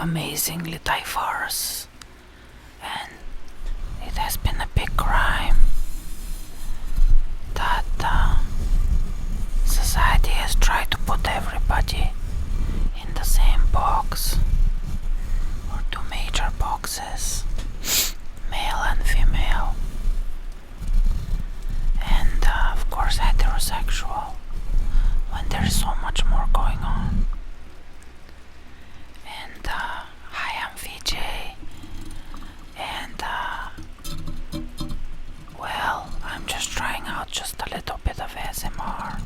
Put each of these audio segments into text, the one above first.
amazingly diverse, and it has been a big crime that society has tried to put everybody in the same box, or two major boxes, male and female, and of course heterosexual, when there is so much more going on. And hi, I'm VJ, and well, I'm just trying out just a little bit of ASMR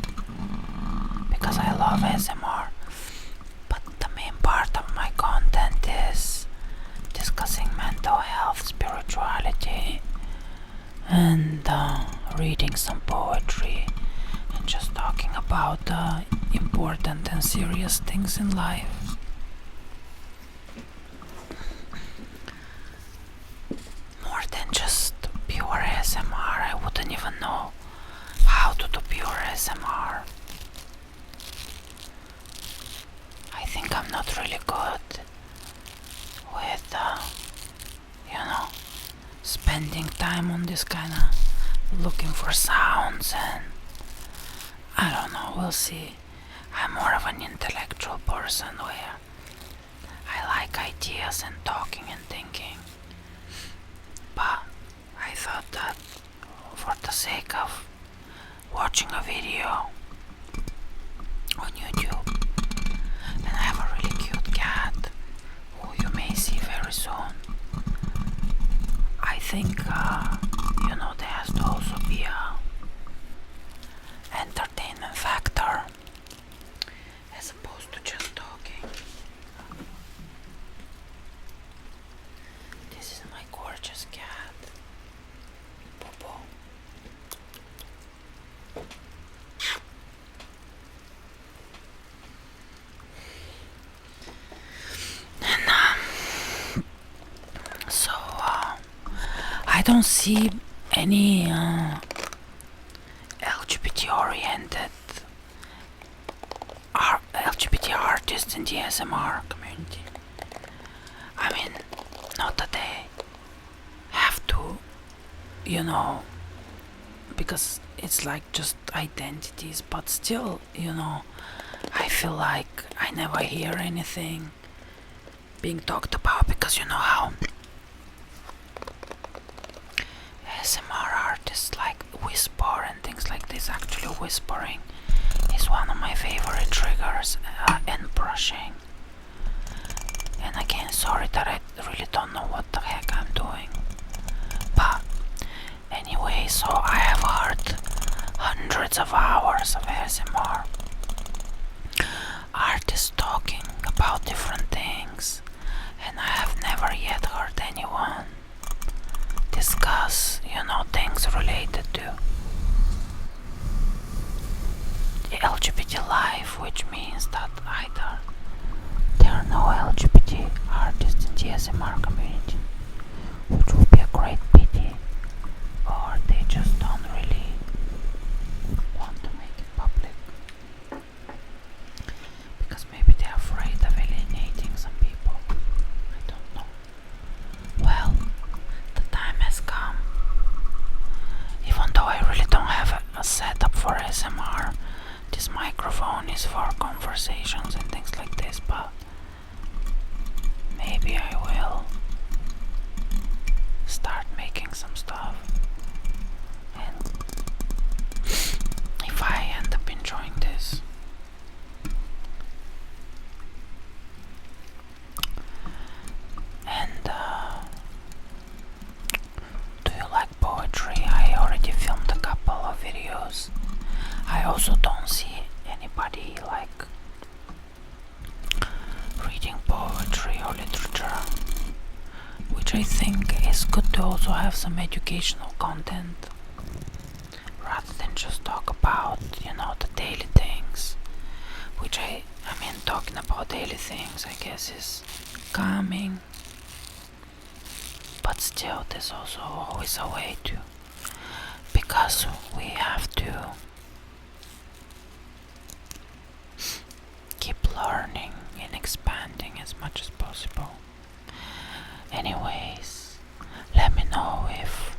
because I love ASMR, but the main part of my content is discussing mental health, spirituality, and reading some poetry, and just talking about important and serious things in life. More than just pure ASMR, I wouldn't even know how to do pure ASMR. I think I'm not really good with, spending time on this kind of looking for sounds, and I don't know, we'll see. I'm more of an intellectual person where I like ideas and talking and thinking, but I thought that for the sake of watching a video on YouTube, and I have a really cute cat who you may see very soon, I think there has to also be a entertainment factor as opposed to just talking. This is my gorgeous cat, Bobo. And I don't see any LGBT artists in the ASMR community. I mean, not that they have to, because it's like just identities, but still, I feel like I never hear anything being talked about, because you know how ASMR artists like whisper and things like this. Actually, whispering is one of my favorite triggers, and brushing. And again, sorry that I really don't know what the heck I'm doing. But anyway, so I have heard hundreds of hours of ASMR artists talking about different things, and I have never yet heard anyone discuss, things related to the LGBT life, which means that either there are no LGBT artists in the ASMR community, which would be a great pity, or they just don't really want to make it public, because maybe they're afraid of alienating some people. I don't know. Well, the time has come. Even though I really don't have a setup for ASMR, this microphone is for conversations and things like this, but maybe I will start making some stuff, and if I end up enjoying this. And do you like poetry? I already filmed a couple of videos. I also don't see anybody like reading poetry or literature, which I think is good to also have some educational content rather than just talk about, the daily things, which I mean, talking about daily things, I guess, is calming, but still there's also always a way to, because we have to keep learning in expanding as much as possible. Anyways, let me know if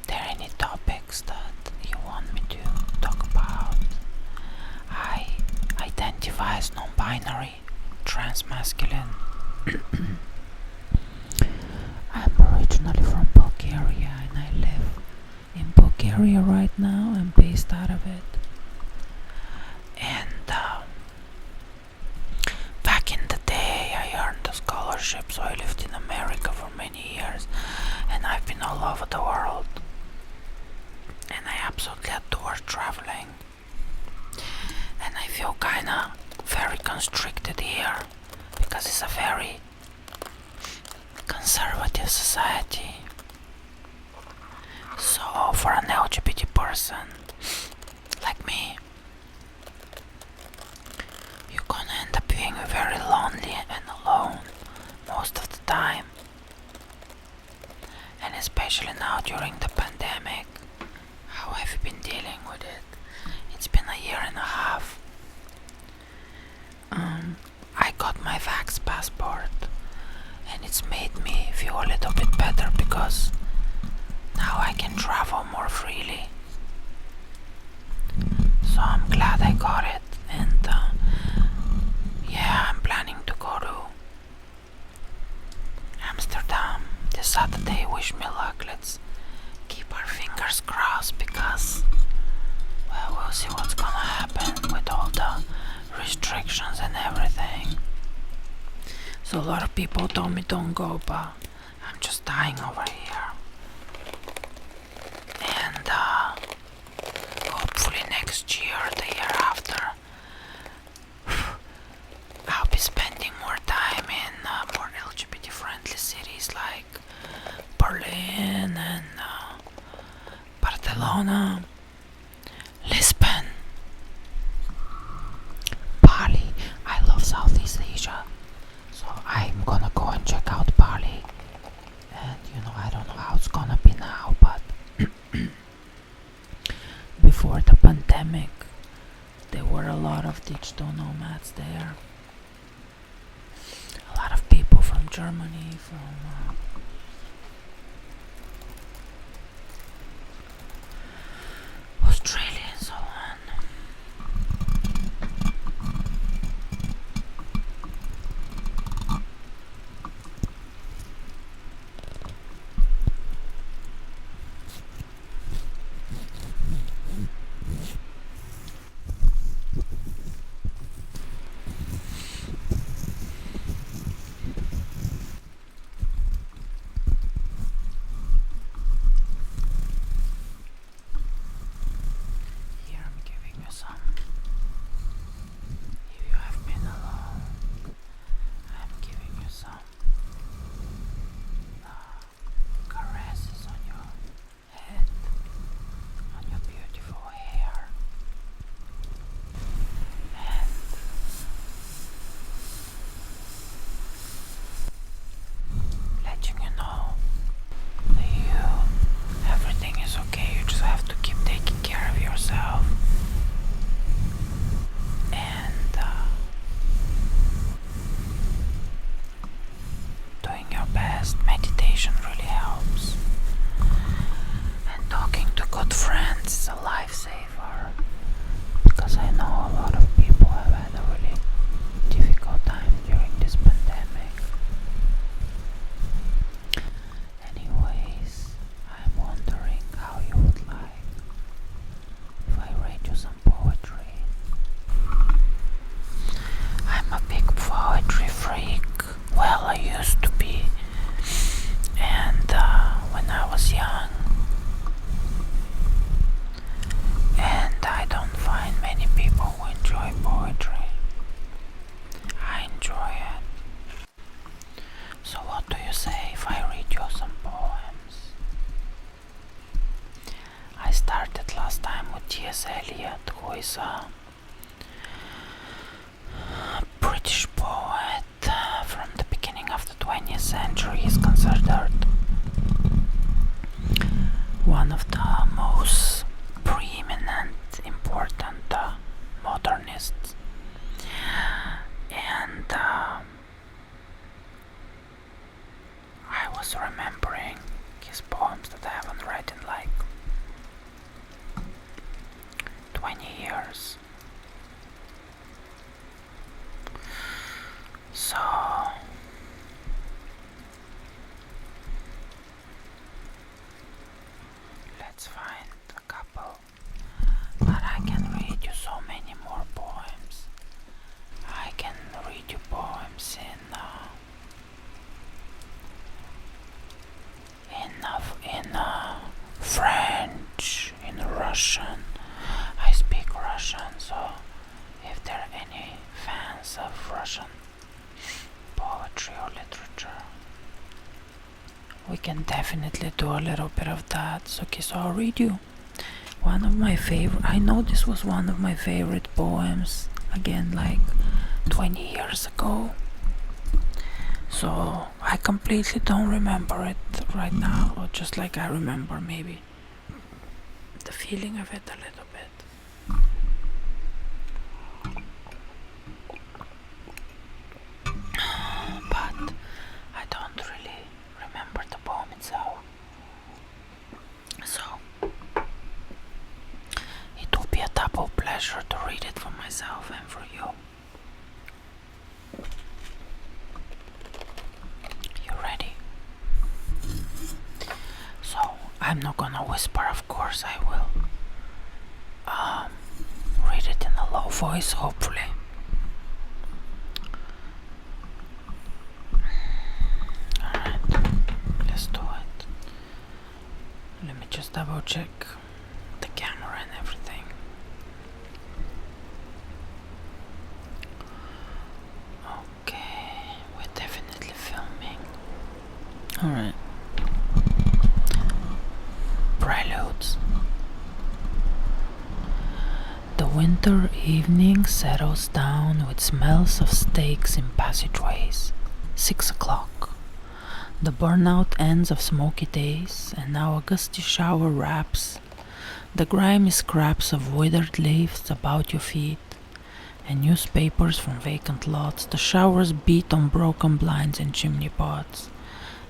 there are any topics that you want me to talk about. I identify as non-binary, transmasculine. I'm originally from Bulgaria and I live in Bulgaria right now. I'm based out of it. And back in the day I earned a scholarship, so I lived in America for many years and I've been all over the world. And I absolutely adore traveling. And I feel kinda very constricted here because it's a very conservative society. So for an LGBT person like me, you're gonna end up being very lonely and alone most of the time. And especially now during the pandemic. How have you been dealing with it? It's been a year and a half. I got my vax passport and it's made me feel a little bit better because now I can travel more freely. So I'm glad I got it, and yeah, I'm planning to go to Amsterdam this Saturday. Wish me luck. Let's keep our fingers crossed because, well, we'll see what's gonna happen with all the restrictions and everything. So a lot of people told me don't go, but I'm just dying over here. And hopefully next year, the year after, I'll be spending more time in more LGBT friendly cities like Berlin and Barcelona, Lisbon, Bali. I love Southeast Asia, so I'm gonna go and check out Bali. And I don't know how it's gonna be now, but before the pandemic there were a lot of digital nomads there. A lot of people from Germany, from Australia and so on. Here I'm giving you some. If you have been alone, I'm giving you some caresses on your head, on your beautiful hair, and letting you know that everything is okay. You just have to keep taking care of yourself and doing your best. Meditation really helps, and talking to good friends is a lifesaver because I know a lot of people have had a really difficult time during this pandemic. Anyways, I'm wondering how you would like if I read you some poetry. I'm a big poetry freak. Well, I used to be. And when I was young. And I don't find many people who enjoy poetry. I enjoy it. So what do you say if I read you some poems? I started last time with T.S. Eliot, who is a British poet from the beginning of the 20th century. He's considered one of the most preeminent, important modernists. And years. So let's find a couple, but I can read you so many more poems. I can read you poems in French, in Russian. I speak Russian, so if there are any fans of Russian poetry or literature, we can definitely do a little bit of that. So I'll read you one of my favorite. I know this was one of my favorite poems, again, like 20 years ago. So I completely don't remember it right now, or just like I remember maybe the feeling of it a little bit. But I don't really remember the poem itself. So it will be a double pleasure to read it for myself and for you. You ready? So I'm not gonna whisper, of course I will read it in a low voice, hopefully. Alright, let's do it. Let me just double check the camera and everything. Okay, we're definitely filming. Alright. Preludes. The winter evening settles down with smells of steaks in passageways. 6 o'clock. The burnout ends of smoky days, and now a gusty shower wraps the grimy scraps of withered leaves about your feet and newspapers from vacant lots. The showers beat on broken blinds and chimney pots,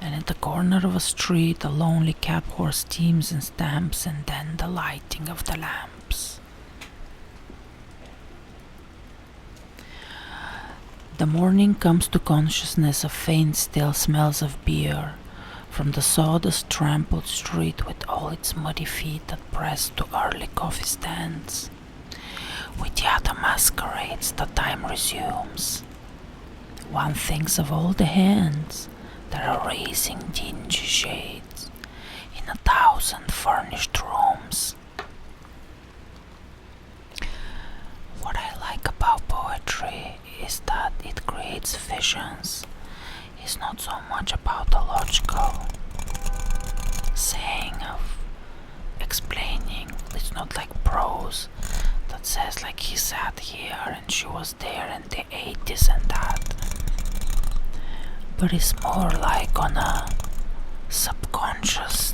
and at the corner of a street a lonely cab horse steams and stamps, and then the lighting of the lamps. The morning comes to consciousness of faint stale smells of beer from the sawdust trampled street with all its muddy feet that press to early coffee stands. With the other masquerades the time resumes. One thinks of all the hands that are raising dingy shades in 1,000 furnished rooms. What I like about poetry is that it creates visions. It's not so much about the logical saying of explaining. It's not like prose that says like he sat here and she was there and they ate this and that. But it's more like on a subconscious,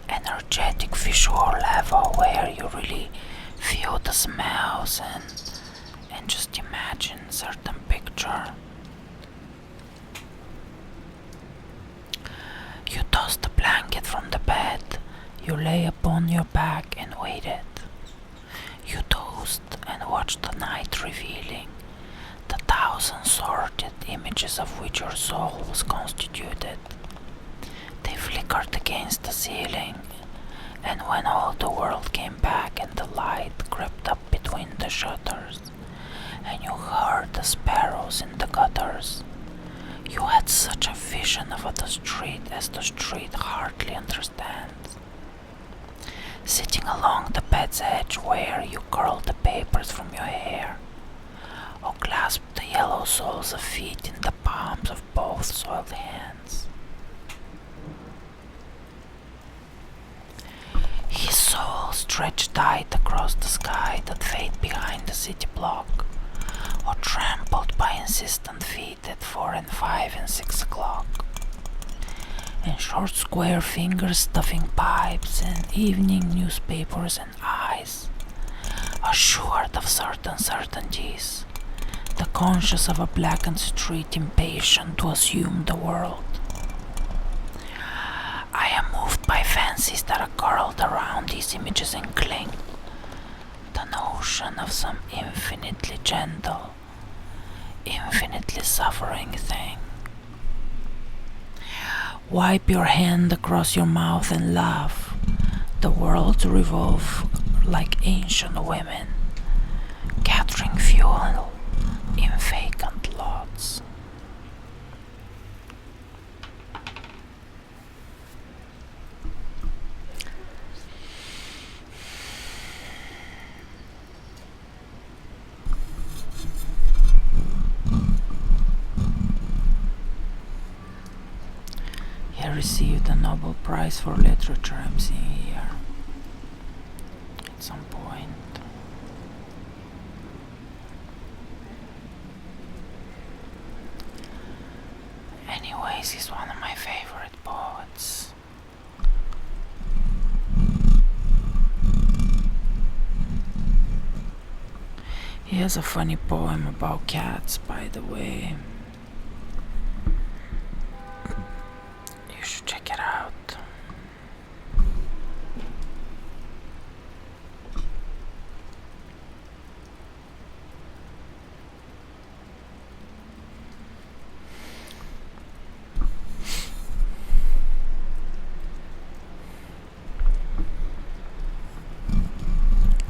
energetic visual level where you really feel the smells and just imagine a certain picture. You toss the blanket from the bed, you lay upon your back and waited. You toast and watch the night revealing the 1,000 sorted images of which your soul was constituted. They flickered against the ceiling, and when all the world came back and the light crept up between the shutters, and you heard the sparrows in the gutters, you had such a vision of the street as the street hardly understands. Sitting along the bed's edge where you curled the papers from your hair, or clasped the yellow soles of feet in the palms of both soiled hands. His soul stretched tight across the sky that fade behind the city block, or trampled by insistent feet at 4 and 5 and 6 o'clock, and short square fingers stuffing pipes and evening newspapers and eyes, assured of certain certainties, the conscious of a blackened street impatient to assume the world. I am moved by fancy fancies that are curled around these images and cling. The notion of some infinitely gentle, infinitely suffering thing. Wipe your hand across your mouth and laugh. The worlds revolve like ancient women, gathering fuel in vacant lots. He received a Nobel Prize for Literature, I'm seeing here, at some point. Anyways, he's one of my favorite poets. He has a funny poem about cats, by the way. You should check it out.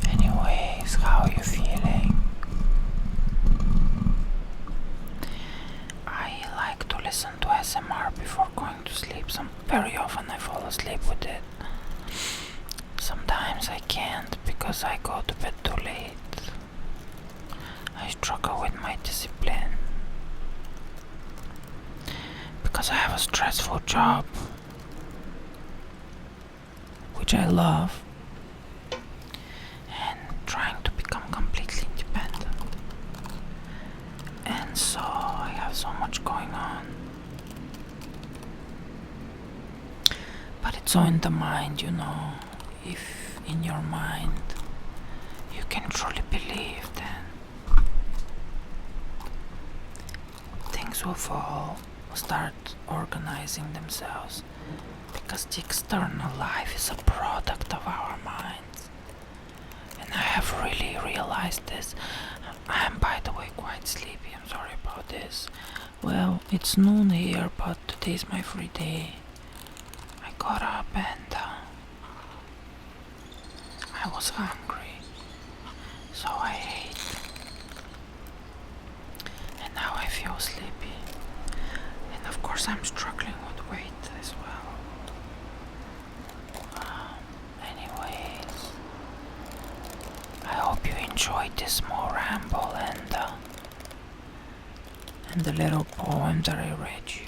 Anyways, how are you feeling? I like to listen to ASMR before going to sleep. Very often I fall asleep with it. Sometimes I can't because I go to bed too late. I struggle with my discipline because I have a stressful job, which I love, and trying to become completely independent. And so I have so much going on. But it's all in the mind, you know. If in your mind you can truly believe, then things will start organizing themselves, because the external life is a product of our minds. And I have really realized this. I am, by the way, quite sleepy. I'm sorry about this. Well, it's noon here, but today's my free day. I got up and I was hungry, so I ate. And now I feel sleepy. And of course I'm struggling with weight as well. Anyways, I hope you enjoyed this small ramble and the little poem that I read you.